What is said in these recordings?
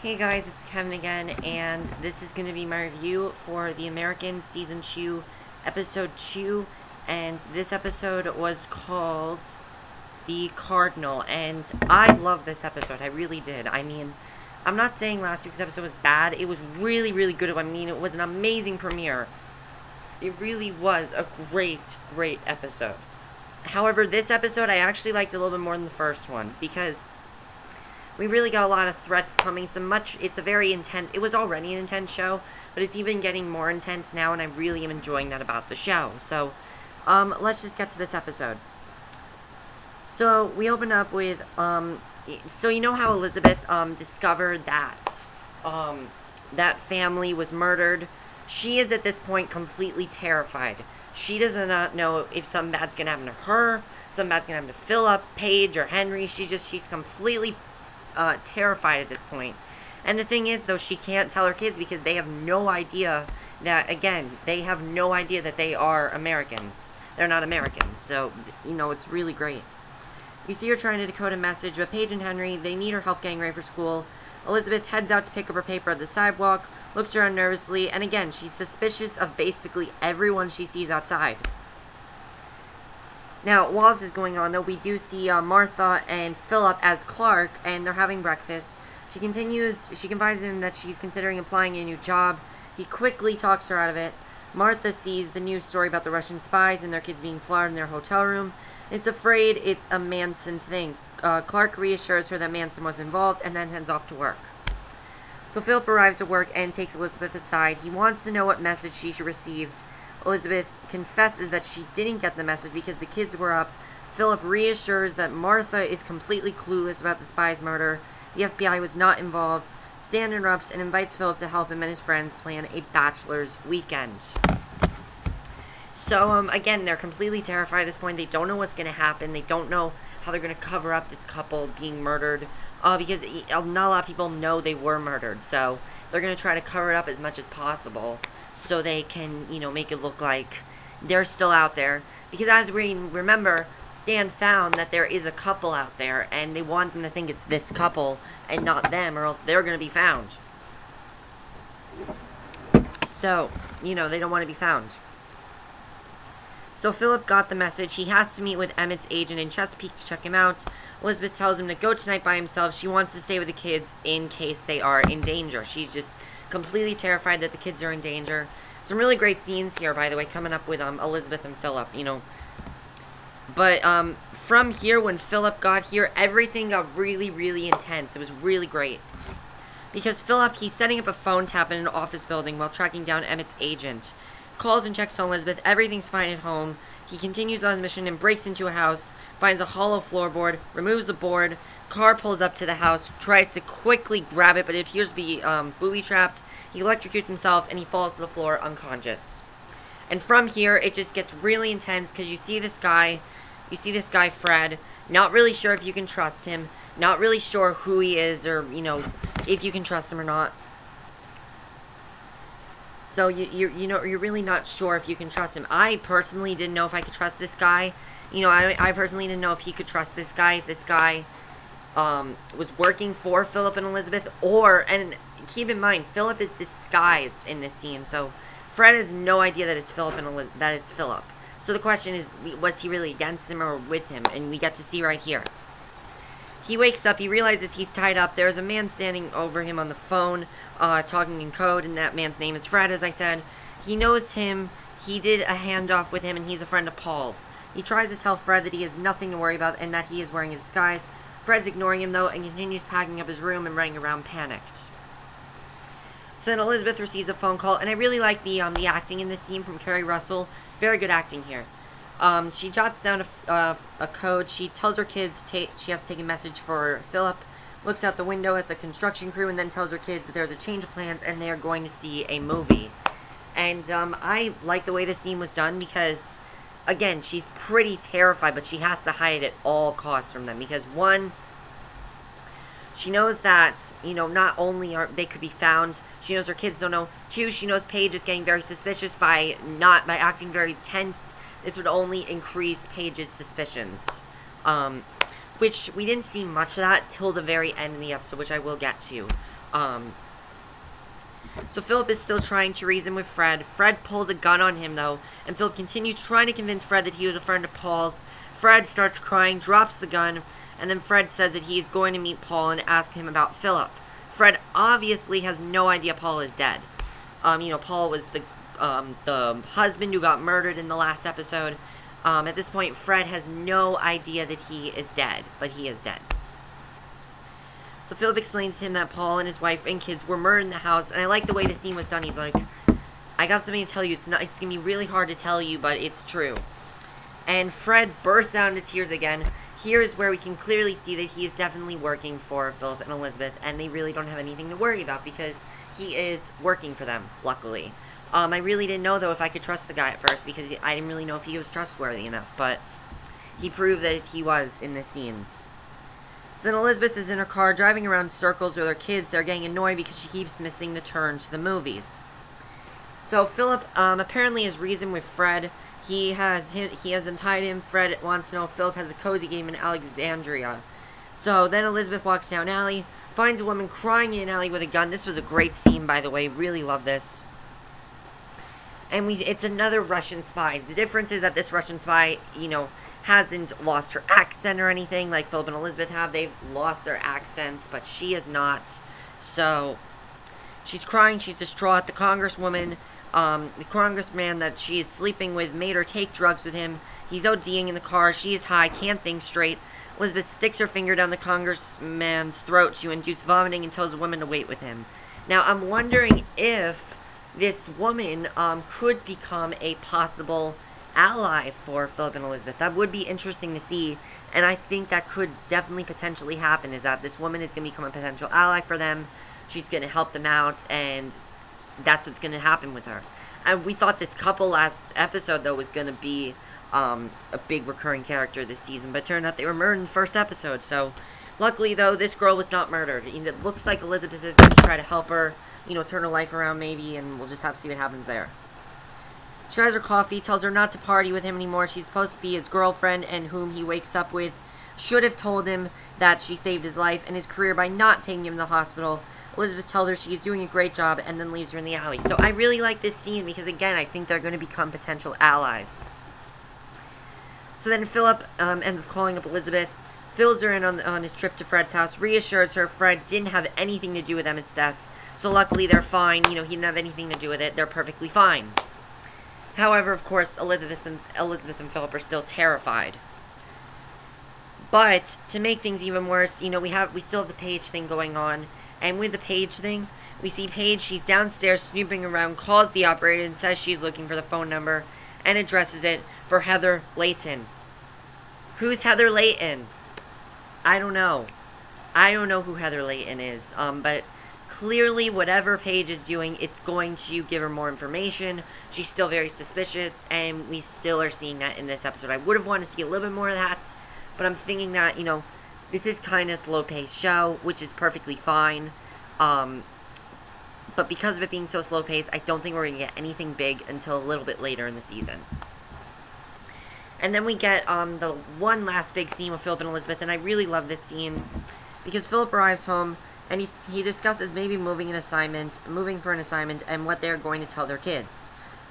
Hey guys, it's Kevin again, and this is going to be my review for The Americans Season 2, Episode 2, and this episode was called The Cardinal, and I love this episode, I really did. I mean, I'm not saying last week's episode was bad, it was really, really good. I mean, it was an amazing premiere. It really was a great, great episode. However, this episode I actually liked a little bit more than the first one, because we really got a lot of threats coming. It's a very intense, it was already an intense show, but it's even getting more intense now, and I really am enjoying that about the show. So, let's just get to this episode. So, we open up with, so you know how Elizabeth, discovered that, that family was murdered? She is at this point completely terrified. She does not know if something bad's gonna happen to her, something bad's gonna happen to Phillip, Paige, or Henry. She's completely terrified at this point. And the thing is, though, she can't tell her kids because they have no idea that, again, they have no idea that they are Americans. They're not Americans. So, you know, it's really great. You see her trying to decode a message, but Paige and Henry, they need her help getting ready for school. Elizabeth heads out to pick up her paper at the sidewalk, looks around nervously, and again, she's suspicious of basically everyone she sees outside. Now, while this is going on, though, we do see Martha and Phillip as Clark, and they're having breakfast. She confides in him that she's considering applying a new job. He quickly talks her out of it. Martha sees the news story about the Russian spies and their kids being slaughtered in their hotel room. It's afraid it's a Manson thing. Clark reassures her that Manson was involved, and then heads off to work. So Phillip arrives at work and takes Elizabeth aside. He wants to know what message she received. Elizabeth confesses that she didn't get the message because the kids were up. Phillip reassures that Martha is completely clueless about the spy's murder. The FBI was not involved. Stan interrupts and invites Phillip to help him and his friends plan a bachelor's weekend. So, again, they're completely terrified at this point. They don't know what's going to happen. They don't know how they're going to cover up this couple being murdered. Because not a lot of people know they were murdered. So, they're going to try to cover it up as much as possible, so they can, you know, make it look like they're still out there. Because as we remember, Stan found that there is a couple out there, and they want them to think it's this couple and not them, or else they're going to be found. So, you know, they don't want to be found. So Phillip got the message. He has to meet with Emmett's agent in Chesapeake to check him out. Elizabeth tells him to go tonight by himself. She wants to stay with the kids in case they are in danger. She's just completely terrified that the kids are in danger. Some really great scenes here, by the way, coming up with Elizabeth and Phillip, you know. But from here, when Phillip got here, everything got really, really intense. It was really great. Because Phillip, he's setting up a phone tap in an office building while tracking down Emmett's agent. Calls and checks on Elizabeth. Everything's fine at home. He continues on his mission and breaks into a house, finds a hollow floorboard, removes the board. Car pulls up to the house, tries to quickly grab it, but it appears to be booby-trapped. He electrocutes himself, and he falls to the floor unconscious. And from here, it just gets really intense, because you see this guy, Fred, not really sure if you can trust him, not really sure who he is, or, you know, if you can trust him or not. So, you're really not sure if you can trust him. I personally didn't know if I could trust this guy. You know, I personally didn't know if he could trust this guy, if this guy was working for Phillip and Elizabeth, and keep in mind, Phillip is disguised in this scene, so Fred has no idea that it's Phillip that it's Phillip. So the question is, was he really against him or with him? And we get to see right here. He wakes up, he realizes he's tied up. There's a man standing over him on the phone, talking in code, and that man's name is Fred, as I said. He knows him, he did a handoff with him, and he's a friend of Paul's. He tries to tell Fred that he has nothing to worry about and that he is wearing a disguise. Fred's ignoring him, though, and continues packing up his room and running around panicked. So then Elizabeth receives a phone call, and I really like the acting in this scene from Carrie Russell. Very good acting here. She jots down a code. She tells her kids she has to take a message for Phillip, looks out the window at the construction crew, and then tells her kids that there's a change of plans and they are going to see a movie. And I like the way the scene was done because, again, she's pretty terrified, but she has to hide at all costs from them. Because, one, she knows that, you know, not only are they could be found, she knows her kids don't know. Two, she knows Paige is getting very suspicious by acting very tense. This would only increase Paige's suspicions. Which we didn't see much of that till the very end of the episode, which I will get to. So Phillip is still trying to reason with Fred. Fred pulls a gun on him, though, and Phillip continues trying to convince Fred that he was a friend of Paul's. Fred starts crying, drops the gun, and then Fred says that he is going to meet Paul and ask him about Phillip. Fred obviously has no idea Paul is dead. Paul was the husband who got murdered in the last episode. At this point, Fred has no idea that he is dead, but he is dead. So Phillip explains to him that Paul and his wife and kids were murdered in the house, and I like the way the scene was done. He's like, I got something to tell you. It's going to be really hard to tell you, but it's true. And Fred bursts out into tears again. Here is where we can clearly see that he is definitely working for Phillip and Elizabeth, and they really don't have anything to worry about because he is working for them, luckily. I really didn't know, though, if I could trust the guy at first because I didn't really know if he was trustworthy enough, but he proved that he was in this scene. So then Elizabeth is in her car driving around in circles with her kids. They're getting annoyed because she keeps missing the turn to the movies. So Phillip apparently has reasoned with Fred. He has untied him. Fred wants to know if Phillip has a cozy game in Alexandria. So then Elizabeth walks down an alley, finds a woman crying in an alley with a gun. This was a great scene, by the way. Really love this. And it's another Russian spy. The difference is that this Russian spy, hasn't lost her accent or anything like Phillip and Elizabeth have. They've lost their accents, but she has not. So she's crying. She's distraught. The congresswoman, the congressman that she is sleeping with made her take drugs with him. He's ODing in the car. She is high, can't think straight. Elizabeth sticks her finger down the congressman's throat to induce vomiting and tells the woman to wait with him. Now, I'm wondering if this woman could become a possible ally for Phillip and Elizabeth. That would be interesting to see, and I think that could definitely potentially happen, is that this woman is going to become a potential ally for them. She's going to help them out, and that's what's going to happen with her. And we thought this couple last episode, though, was going to be a big recurring character this season, but it turned out they were murdered in the first episode. So luckily, though, this girl was not murdered. It looks like Elizabeth is going to try to help her, turn her life around maybe, and we'll just have to see what happens there. She tries her coffee, tells her not to party with him anymore. She's supposed to be his girlfriend, and whom he wakes up with should have told him that she saved his life and his career by not taking him to the hospital. Elizabeth tells her she's doing a great job and then leaves her in the alley. So I really like this scene because, again, I think they're going to become potential allies. So then Phillip ends up calling up Elizabeth, fills her in on his trip to Fred's house, reassures her Fred didn't have anything to do with Emmett's death. So luckily they're fine. He didn't have anything to do with it. They're perfectly fine. However, of course, Elizabeth and Phillip are still terrified. But to make things even worse, we still have the Paige thing going on, and with the Paige thing, we see Paige. She's downstairs snooping around, calls the operator, and says she's looking for the phone number, and addresses it for Heather Layton. Who's Heather Layton? I don't know. I don't know who Heather Layton is. But clearly, whatever Paige is doing, it's going to give her more information. She's still very suspicious, and we still are seeing that in this episode. I would have wanted to see a little bit more of that, but I'm thinking that, this is kind of a slow-paced show, which is perfectly fine. But because of it being so slow-paced, I don't think we're going to get anything big until a little bit later in the season. And then we get the one last big scene with Phillip and Elizabeth, and I really love this scene because Phillip arrives home, and he discusses maybe moving for an assignment, and what they're going to tell their kids.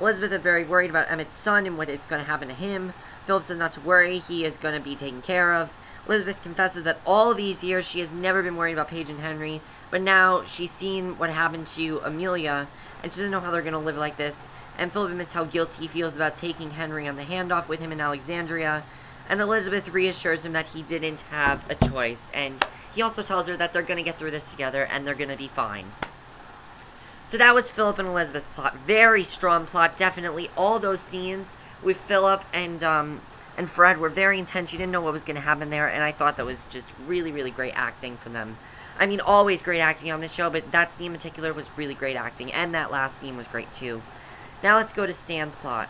Elizabeth is very worried about Emmett's son and what is going to happen to him. Phillip says not to worry, he is going to be taken care of. Elizabeth confesses that all these years she has never been worried about Paige and Henry, but now she's seen what happened to Amelia, and she doesn't know how they're going to live like this. And Phillip admits how guilty he feels about taking Henry on the handoff with him in Alexandria, and Elizabeth reassures him that he didn't have a choice, and he also tells her that they're going to get through this together, and they're going to be fine. So that was Phillip and Elizabeth's plot. Very strong plot, definitely. All those scenes with Phillip and Fred were very intense. You didn't know what was going to happen there, and I thought that was just really, really great acting from them. I mean, always great acting on this show, but that scene in particular was really great acting, and that last scene was great too. Now let's go to Stan's plot.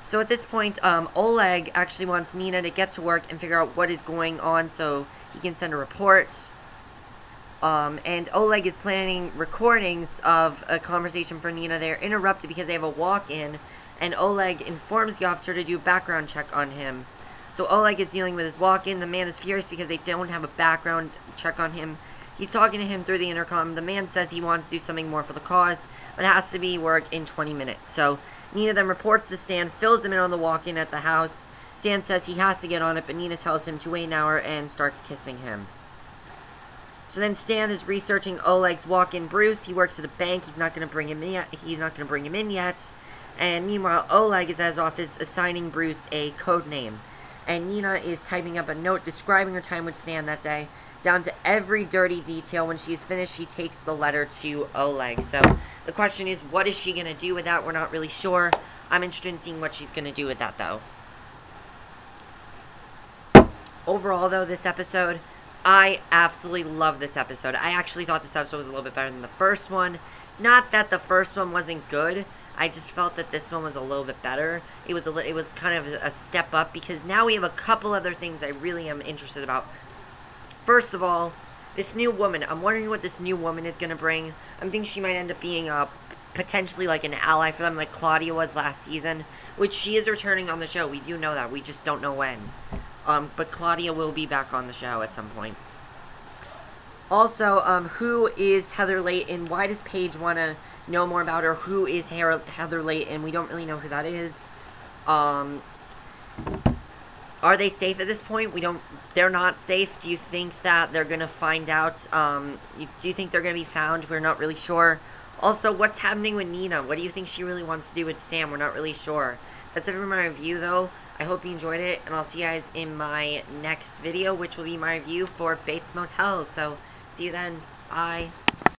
So at this point, Oleg actually wants Nina to get to work and figure out what is going on so he can send a report. And Oleg is planning recordings of a conversation for Nina. They're interrupted because they have a walk-in, and Oleg informs the officer to do a background check on him. So Oleg is dealing with his walk-in. The man is furious because they don't have a background check on him. He's talking to him through the intercom. The man says he wants to do something more for the cause, but it has to be work in 20 minutes. So Nina then reports to Stan, fills him in on the walk-in at the house. Stan says he has to get on it, but Nina tells him to wait an hour and starts kissing him. So then Stan is researching Oleg's walk-in Bruce. He works at a bank. He's not going to bring him in yet. And meanwhile, Oleg is at his office assigning Bruce a code name. And Nina is typing up a note describing her time with Stan that day, down to every dirty detail. When she's finished, she takes the letter to Oleg. So the question is, what is she going to do with that? We're not really sure. I'm interested in seeing what she's going to do with that, though. Overall, though, this episode, I absolutely love this episode. I actually thought this episode was a little bit better than the first one. Not that the first one wasn't good. I just felt that this one was a little bit better. It was kind of a step up, because now we have a couple other things I really am interested about. First of all, this new woman. I'm wondering what this new woman is going to bring. I think she might end up being potentially like an ally for them, like Claudia was last season, which she is returning on the show. We do know that. We just don't know when. But Claudia will be back on the show at some point. Also, who is Heather Layton? Why does Paige want to know more about her? Who is Heather Layton? We don't really know who that is. Are they safe at this point? They're not safe. Do you think that they're going to find out? Do you think they're going to be found? We're not really sure. Also, what's happening with Nina? What do you think she really wants to do with Stan? We're not really sure. That's it for my review, though. I hope you enjoyed it, and I'll see you guys in my next video, which will be my review for Bates Motel. So, see you then. Bye.